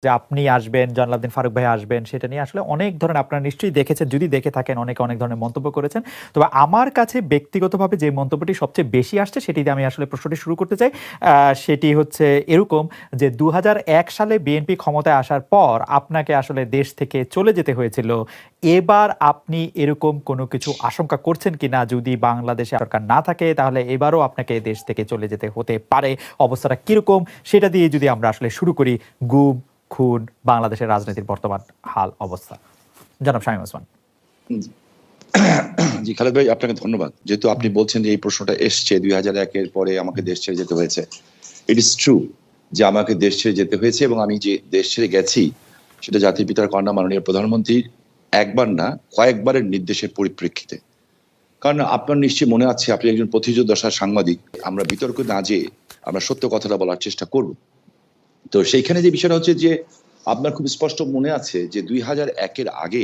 যে আপনি আসবেন, জয়নাল ফারুক ভাই আসবেন, সেটা নিয়ে আসলে অনেক ধরনের আপনারা নিশ্চয়ই দেখেছেন, যদি দেখে থাকেন অনেকে অনেক ধরনের মন্তব্য করেছেন। তবে আমার কাছে ব্যক্তিগতভাবে যে মন্তব্যটি সবচেয়ে বেশি আসছে সেটি দিয়ে আমি আসলে প্রশ্নটি শুরু করতে চাই। সেটি হচ্ছে এরকম যে ২০০১ সালে বিএনপি ক্ষমতায় আসার পর আপনাকে আসলে দেশ থেকে চলে যেতে হয়েছিল। এবার আপনি এরকম কোনো কিছু আশঙ্কা করছেন কিনা, যদি বাংলাদেশে সরকার না থাকে তাহলে এবারও আপনাকে দেশ থেকে চলে যেতে হতে পারে, অবস্থাটা কিরকম সেটা দিয়ে যদি আমরা আসলে শুরু করি। গুম, খুন, বাংলাদেশের রাজনীতির বর্তমান হাল অবস্থা। জনাব শামীম ওসমান। জি খালেদ ভাই, আপনাকে ধন্যবাদ। যেহেতু আপনি বলছেন যে এই প্রশ্নটা এসছে ২০০১-এর পরে আমাকে দেশ ছেড়ে যেতে হয়েছে, ইট ইজ ট্রু যে আমাকে দেশ ছেড়ে যেতে হয়েছে, এবং আমি যে দেশ ছেড়ে গেছি সেটা জাতির পিতার কন্যা মাননীয় প্রধানমন্ত্রীর একবার না কয়েকবারের নির্দেশের পরিপ্রেক্ষিতে। কারণ আপনার নিশ্চয়ই মনে আছে, আপনি একজন প্রতিযোদ্ধার সাংবাদিক, আমরা বিতর্ক না যেয়ে আমরা সত্য কথাটা বলার চেষ্টা করব। তো সেইখানে যে বিষয়টা হচ্ছে যে আপনার খুব স্পষ্ট মনে আছে যে ২০০১-এর আগে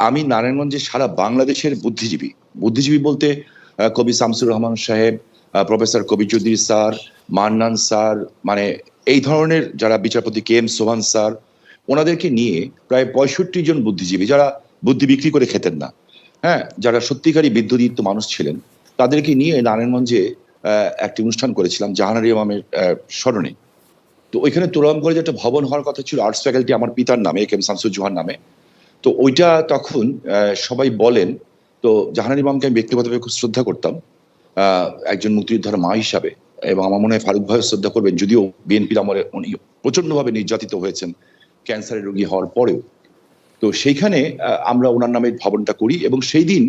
আমি নারায়ণগঞ্জে সারা বাংলাদেশের বুদ্ধিজীবী বলতে কবি শামসুর রহমান সাহেব, প্রফেসর কবি চৌধুরী স্যার, মান্নান স্যার, মানে এই ধরনের যারা বিচারপতি কে এম সোহান স্যার, ওনাদেরকে নিয়ে প্রায় ৬৫ জন বুদ্ধিজীবী, যারা বুদ্ধি বিক্রি করে খেতেন না, হ্যাঁ, যারা সত্যিকারী বিদ্যুদীপ্ত মানুষ ছিলেন, তাদেরকে নিয়ে নারায়ণগঞ্জে একটি অনুষ্ঠান করেছিলাম জাহানারি ইমামের স্মরণে। তো ওইখানে তোরাম করে যে একটা ভবন হওয়ার কথা ছিল আর্টস ফ্যাকাল্টি আমার পিতার নামে, কে এম শামসুজ্জোহার নামে। তো ওইটা তখন সবাই বলেন, তো জাহানারি ইমামকে আমি ব্যক্তিগতভাবে খুব শ্রদ্ধা করতাম একজন মুক্তিযোদ্ধার মা হিসাবে, এবং আমার মনে হয় ফারুক ভাই শ্রদ্ধা করবেন, যদিও বিএনপির আমলে উনি প্রচন্ডভাবে নির্যাতিত হয়েছেন ক্যান্সারের রোগী হওয়ার পরেও। তো সেইখানে আমরা ওনার নামে ভবনটা করি, এবং সেই দিন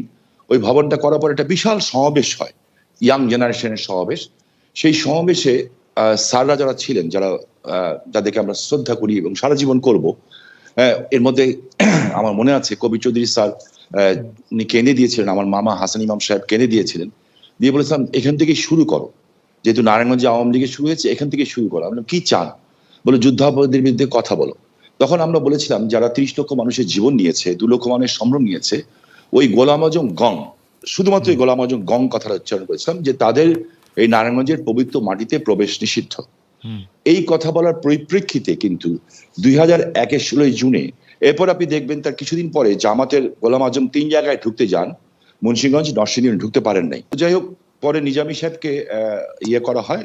ওই ভবনটা করার পর একটা বিশাল সমাবেশ হয়, ইয়াং জেনারেশনের সমাবেশ। সেই সমাবেশে স্যাররা যারা ছিলেন, যাদেরকে আমরা শ্রদ্ধা করি এবং সারা জীবন করব, এর মধ্যে আমার মনে আছে কবি চৌধুরী স্যার উনি কেঁদে দিয়েছিলেন, আমার মামা হাসান ইমাম সাহেব কেঁদে দিয়েছিলেন, দিয়ে বলেছিলাম এখান থেকেই শুরু করো, যেহেতু নারায়ণগঞ্জে আওয়ামী লীগের শুরু হয়েছে, এখান থেকে শুরু করো। আমরা কি চান, বলে যুদ্ধাপরাধীদের বিরুদ্ধে কথা বলো। তখন আমরা বলেছিলাম যারা ৩০ লক্ষ মানুষের জীবন নিয়েছে, ২ লক্ষ মানুষের সম্ভ্রম নিয়েছে, ওই গোলাম আজম গং, শুধুমাত্র ওই গোলাম আজম গং কথাটা উচ্চারণ করেছিলাম, যে তাদের এই নারায়ণগঞ্জের পবিত্র মাটিতে প্রবেশ নিষিদ্ধ। এই কথা বলার পরিপ্রেক্ষিতে কিন্তু ২০০১-এর ১৬ জুনে, এরপর আপনি দেখবেন তার কিছুদিন পরে জামাতের গোলাম আজম ৩ জায়গায় ঢুকতে যান, মুন্সিগঞ্জ, নরসিংদী ঢুকতে পারেন নাই। যাই হোক, পরে নিজামী সাহেবকে ইয়ে করা হয়,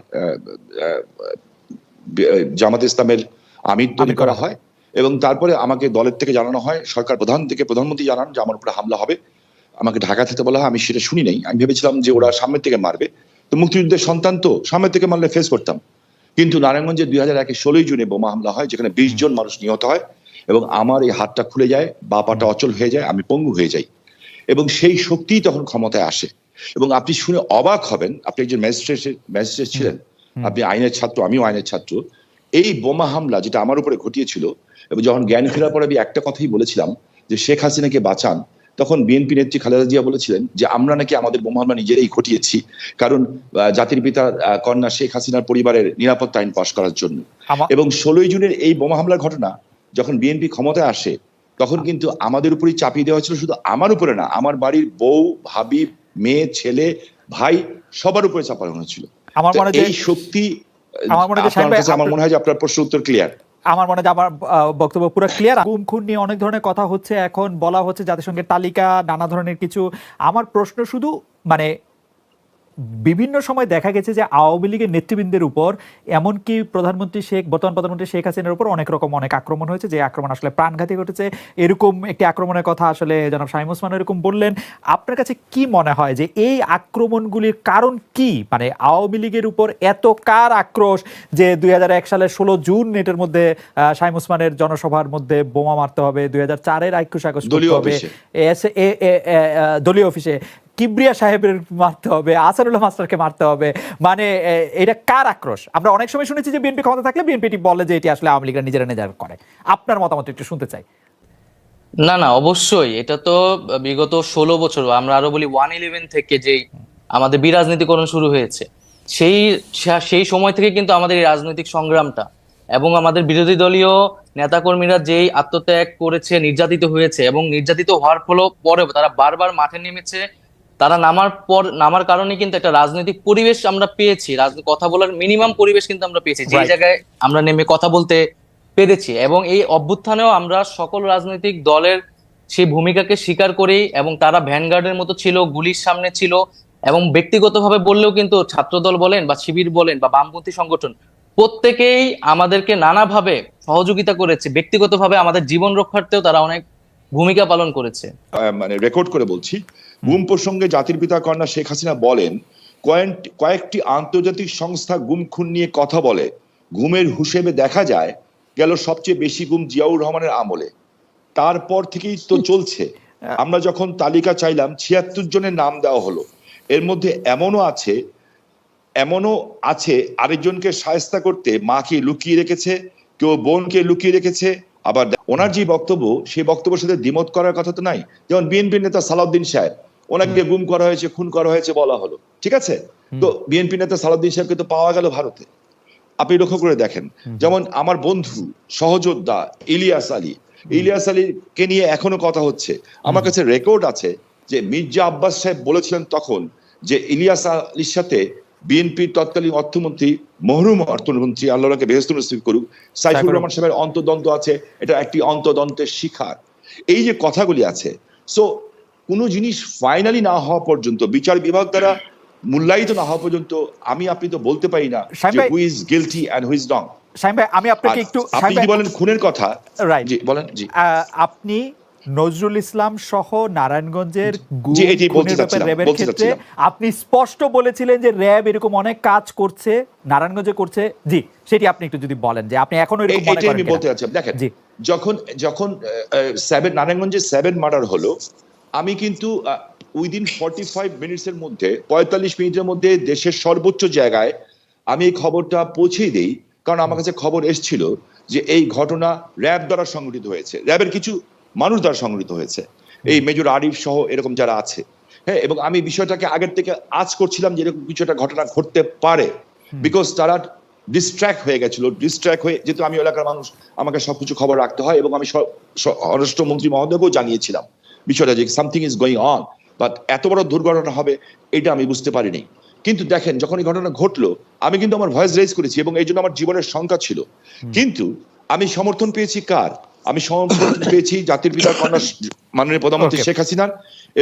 জামাত ইসলামের আমির তৈরি করা হয়, এবং তারপরে আমাকে দলের থেকে জানানো হয়, সরকার প্রধান থেকে প্রধানমন্ত্রী জানান যে আমার উপরে হামলা হবে, আমাকে ঢাকা থেকে বলা হয়। আমি সেটা শুনি নাই, আমি ভেবেছিলাম যে ওরা সামনের থেকে মারবে, তো মুক্তিযুদ্ধের সন্তান তো সামনের থেকে মারলে ফেস করতাম। কিন্তু নারায়ণগঞ্জে ২০০১-এর ১৬ জুনে বোমা হামলা হয়, যেখানে ২০ জন মানুষ নিহত হয়, এবং আমার এই হাতটা খুলে যায়, বা পাটা অচল হয়ে যায়, আমি পঙ্গু হয়ে যাই, এবং সেই শক্তিই তখন ক্ষমতায় আসে। এবং আপনি শুনে অবাক হবেন, আপনি একজন ম্যাজিস্ট্রেট ছিলেন, আপনি আইনের ছাত্র, আমিও আইনের ছাত্র। এই বোমা হামলা যেটা আমার উপরে ঘটিয়েছিল, এবং যখন জ্ঞান ফেরার পরে আমি একটা কথাই বলেছিলাম যে শেখ হাসিনাকে বাঁচান, তখন বিএনপি নেত্রী খালেদা জিয়া বলেছিলেন যে আমরা নাকি আমাদের বোমা হামলা নিজেরাই ঘটিয়েছি, কারণ জাতির পিতার কন্যা শেখ হাসিনার পরিবারের নিরাপত্তা আইন পাশ করার জন্য। এবং ১৬ জুনের এই বোমা হামলার ঘটনা যখন বিএনপি ক্ষমতায় আসে, তখন কিন্তু আমাদের উপরই চাপিয়ে দেওয়া হয়েছিল, শুধু আমার উপরে না, আমার বাড়ির বউ, ভাবি, মেয়ে, ছেলে, ভাই, সবার উপরে চাপানো হয়েছিল। এই শক্তি, আমার মনে হয় যে আপনার প্রশ্ন উত্তর ক্লিয়ার। আমার মনে হয় আমার বক্তব্য পুরো ক্লিয়ার। গুম খুন নিয়ে অনেক ধরনের কথা হচ্ছে, এখন বলা হচ্ছে জাতিসংঘের তালিকা, নানা ধরনের কিছু। আমার প্রশ্ন শুধু, মানে বিভিন্ন সময় দেখা গেছে যে আওয়ামী লীগের নেতৃবৃন্দের উপর, এমনকি বর্তমান প্রধানমন্ত্রী শেখ হাসিনার উপর অনেক আক্রমণ হয়েছে, যে আক্রমণ আসলে প্রাণঘাতী ঘটেছে। এরকম একটি আক্রমণের কথা আসলে জনাব শামীম ওসমান এরকম বললেন। আপনার কাছে কি মনে হয় যে এই আক্রমণগুলির কারণ কি? মানে আওয়ামী লীগের উপর এত কার আক্রোশ যে ২০০১ সালের ১৬ জুন নেটের মধ্যে শামীম ওসমানের জনসভার মধ্যে বোমা মারতে হবে, ২০০৪-এর ২১ আগস্ট করতে হবে, দলীয় অফিসে কিবরিয়া সাহেবের মারতে হবে, আসারুল্লাহ মাস্টারকে মারতে হবে, মানে এটা কার আক্রোশ? আমরা অনেক সময় শুনেছি যে বিএনপি ক্ষমতা থাকলে বিএনপি বলে যে এটি আসলে আওয়ামী লীগরা নিজেরা করে। আপনার মতামত একটু শুনতে চাই। না, অবশ্যই এটা তো বিগত ১৬ বছর, আমরা আরো বলি 111 থেকে যে আমাদের বিরাজনীতিকরণ শুরু হয়েছে, সেই সেই সময় থেকে কিন্তু আমাদের এই রাজনৈতিক সংগ্রামটা, এবং আমাদের বিরোধী দলীয় নেতাকর্মীরা যেই আত্মত্যাগ করেছে, নির্যাতিত হয়েছে, এবং নির্যাতিত হওয়ার পরেও তারা বারবার মাঠে নেমেছে। তারা নামার কারণে কিন্তু একটা রাজনৈতিক পরিবেশ আমরা পেয়েছি, কথা বলার মিনিমাম পরিবেশ কিন্তু আমরা পেয়েছি, যে জায়গায় আমরা নেমে কথা বলতে পেরেছি, এবং এই অভ্যুত্থানেও আমরা সকল রাজনৈতিক দলের সেই ভূমিকাকে স্বীকার করি, এবং তারা ভ্যানগার্ডের মতো ছিল, গুলির সামনে ছিল, এবং ব্যক্তিগতভাবে বললেও কিন্তু ছাত্রদল বলেন বা শিবির বলেন বা বামপন্থী সংগঠন প্রত্যেকেই আমাদেরকে নানাভাবে সহযোগিতা করেছে। ব্যক্তিগতভাবে আমাদের জীবন রক্ষার্থেও তারা অনেক ভূমিকা পালন করেছে। মানে রেকর্ড করে বলছি, গুম প্রসঙ্গে জাতির পিতা কন্যা শেখ হাসিনা বলেন, কয়েকটি আন্তর্জাতিক সংস্থা গুম খুন নিয়ে কথা বলে, গুমের হিসেবে দেখা যায় গেল সবচেয়ে বেশি গুম জিয়াউর রহমানের আমলে, তারপর থেকেই তো চলছে। আমরা যখন তালিকা চাইলাম ৭৬ জনের নাম দেওয়া হলো, এর মধ্যে এমনও আছে আরেকজনকে শায়েস্তা করতে মাকে লুকিয়ে রেখেছে, কেউ বোনকে লুকিয়ে রেখেছে। আবার ওনার যে বক্তব্য, সেই বক্তব্যের সাথে দ্বিমত করার কথা তো নাই। যেমন বিএনপি নেতা সালাউদ্দিন সাহেব, ওনাকে গুম করা হয়েছে, খুন করা হয়েছে বলা হলো, ঠিক আছে, তো বিএনপি নেতা সালাউদ্দিন সাহেবকে তো পাওয়া গেল ভারতে। আপনি লক্ষ্য করে দেখেন, যেমন আমার বন্ধু সহযোদ্ধা ইলিয়াস আলীকে নিয়ে এখনো কথা হচ্ছে। আমার কাছে রেকর্ড আছে যে মির্জা আব্বাস সাহেব বলেছিলেন তখন যে ইলিয়াস আলীর সাথে বিএনপির তৎকালীন অর্থমন্ত্রী, মরহুম অর্থমন্ত্রী, আল্লাহকে বেহেশত নসিব করুক, সাইফুর রহমান সাহেবের অন্তর্দ্বন্দ্ব আছে, এটা একটি অন্তর্দ্বন্দ্বের শিকার। এই যে কথাগুলি আছে, সো কোনো জিনিস ফাইনালি না হওয়া পর্যন্ত, বিচার বিভাগ দ্বারা মূল্যায়িত না হওয়া পর্যন্ত আপনি তো বলতে পারি না যে who is guilty and who is wrong. Shamim ভাই, আমি আপনাকে একটু, আপনি যদি বলেন খুনের কথা, রাইট, জি বলেন। জি, আপনি নজরুল ইসলাম সহ নারায়ণগঞ্জের জি, এটি বলতে চাচ্ছিলাম, র্যাবের ক্ষেত্রে আপনি স্পষ্ট বলেছিলেন যে র্যাব এরকম অনেক কাজ করছে, নারায়ণগঞ্জে করছে। জি, সেটি আপনি একটু যদি বলেন যে আপনি এখনো এরকম মনে করেন। আমি বলতে চাচ্ছিলাম, দেখেন, যখন নারায়ণগঞ্জে 7 মার্ডার হলো, আমি কিন্তু উইদিন 45 মিনিটসের মধ্যে, 45 মিনিটের মধ্যে দেশের সর্বোচ্চ জায়গায় আমি এই খবরটা পৌঁছেই দেই, কারণ আমার কাছে খবর এসেছিল যে এই ঘটনা র্যাব দ্বারা সংগঠিত হয়েছে, র্যাবের কিছু মানুষ দ্বারা সংগঠিত হয়েছে, এই মেজর আরিফ সহ এরকম যারা আছে। হ্যাঁ, এবং আমি বিষয়টাকে আগের থেকে আজ করছিলাম যে এরকম কিছু একটা ঘটনা ঘটতে পারে, বিকজ তারা ডিস্ট্র্যাক্ট হয়ে গেছিল। যেহেতু আমি এলাকার মানুষ, আমাকে সবকিছু খবর রাখতে হয়, এবং আমি স্বরাষ্ট্রমন্ত্রী মহোদয়কেও জানিয়েছিলাম বিষয়টা যে something is going on, but এত বড় দুর্ঘটনা হবে এটা আমি বুঝতে পারিনি। কিন্তু দেখেন, যখন এই ঘটনা ঘটলো, আমি কিন্তু আমার ভয়েস রেজ করেছি, এবং এই জন্য আমার জীবনের শঙ্কা ছিল। কিন্তু আমি সমর্থন পেয়েছি কার? আমি সমর্থন পেয়েছি জাতির পিতা কন্যা মাননীয় প্রধানমন্ত্রী শেখ হাসিনার।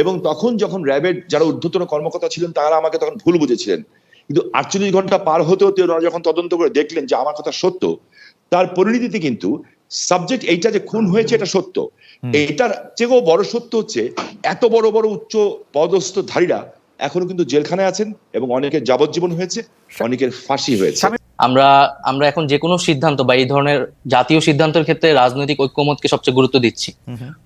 এবং তখন যখন র্যাবের যারা ঊর্ধ্বতন কর্মকর্তা ছিলেন, তারা আমাকে তখন ভুল বুঝেছিলেন, কিন্তু 48 ঘন্টা পার হতে হতে ওরা যখন তদন্ত করে দেখলেন যে আমার কথা সত্য, তার পরিণতিতে কিন্তু সাবজেক্ট এইটা যে খুন হয়েছে এটা সত্য। এইটার চেয়েও বড় সত্য হচ্ছে এত বড় বড় উচ্চ পদস্থধারীরা এখনো কিন্তু জেলখানায় আছেন, এবং অনেকের যাবজ্জীবন হয়েছে, অনেকের ফাঁসি হয়েছে। আমরা এখন যে কোনো সিদ্ধান্ত বা এই ধরনের জাতীয় সিদ্ধান্তের ক্ষেত্রে রাজনৈতিক ঐক্যমতকে সবচেয়ে গুরুত্ব দিচ্ছি।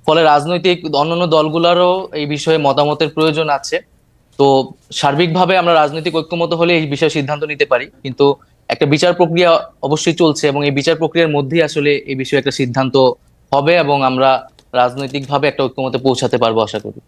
ফলে রাজনৈতিক অন্যান্য দলগুলোরও এই বিষয়ে মতামতের প্রয়োজন আছে। তো সার্বিকভাবে আমরা রাজনৈতিক ঐক্যমত হলে এই বিষয়ে সিদ্ধান্ত নিতে পারি, কিন্তু একটা বিচার প্রক্রিয়া অবশ্যই চলছে, এবং এই বিচার প্রক্রিয়ার মধ্যেই আসলে এই বিষয়ে একটা সিদ্ধান্ত হবে, এবং আমরা রাজনৈতিকভাবে একটা ঐক্যমতে পৌঁছাতে পারবো আশা করি।